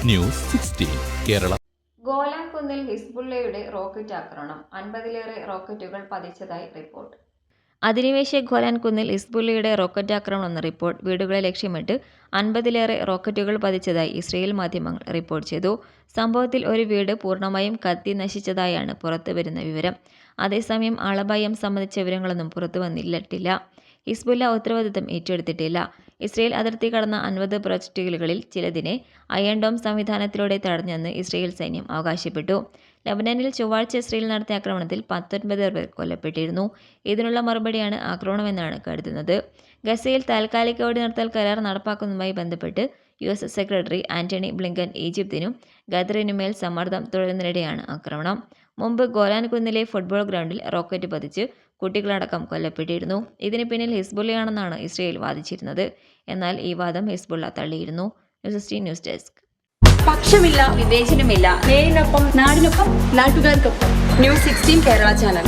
News 16 Kerala. Golan കുന്നിൽ ഹിസ്ബുള്ളയുടെ rocket ആക്രമണം. 50ലേറെ റോക്കറ്റുകൾ പതിച്ചതായി report. അധിനിവേശ ഗോലാൻ കുന്നിൽ ഹിസ്ബുള്ളയുടെ റോക്കറ്റ് ആക്രമണം എന്ന റിപ്പോർട്ട്. വീടുകളെ ലക്ഷ്യമിട്ട് 50ലേറെ റോക്കറ്റുകൾ പതിച്ചതായി ഇസ്രയേൽ മാധ്യമങ്ങൾ റിപ്പോർട്ട് ചെയ്തു. സംഭവത്തിൽ ഒരു വീട് പൂർണ്ണമായും കത്തി നശിച്ചതായാണ് പുറത്തുവരുന്ന വിവരം. അതേസമയം ആളപായം സംബന്ധിച്ച വിവരങ്ങളൊന്നും പുറത്തു വന്നിട്ടില്ല. ഹിസ്ബുള്ള ഉത്തരവാദിത്തം ഏറ്റെടുത്തിട്ടില്ല. ഇസ്രയേൽ അതിർത്തി കടന്ന 50 പ്രൊജക്ടുകളിൽ ചിലതിനെ അയൺ ഡോം സംവിധാനത്തിലൂടെ തടഞ്ഞെന്ന് ഇസ്രയേൽ സൈന്യം അവകാശപ്പെട്ടു. ലബനനിൽ ചൊവ്വാഴ്ച ഇസ്രയേൽ നടത്തിയ ആക്രമണത്തിൽ 19 പേർ കൊല്ലപ്പെട്ടിരുന്നു. ഇതിനുള്ള മറുപടിയാണ് ആക്രമണമെന്നാണ് കരുതുന്നത്. ഗസയിൽ താൽക്കാലിക വെടിനിർത്തൽ കരാർ നടപ്പാക്കുന്നതുമായി ബന്ധപ്പെട്ട് US സെക്രട്ടറി ആന്റണി ബ്ലിങ്കൻ ഈജിപ്തിനും ഖത്തറിനുമേൽ സമ്മർദ്ദം തുടരുന്നതിനിടെയാണ് ആക്രമണം. മുമ്പ് ഗോലാൻ കുന്നിലെ ഫുട്ബോൾ ഗ്രൗണ്ടിൽ റോക്കറ്റ് പതിച്ച് കുട്ടികളടക്കം കൊല്ലപ്പെട്ടിരുന്നു. ഇതിന് പിന്നിൽ ഹിസ്ബുള്ളയാണെന്നാണ് ഇസ്രയേൽ വാദിച്ചിരുന്നത്. എന്നാൽ ഈ വാദം ഹിസ്ബുള്ള തള്ളിയിരുന്നു. News desk. പക്ഷമില്ല, വിവേചനമില്ല. നേരിനൊപ്പം, നാടിനൊപ്പം, നാട്ടുകാർക്കൊപ്പം. News 16 Kerala channel.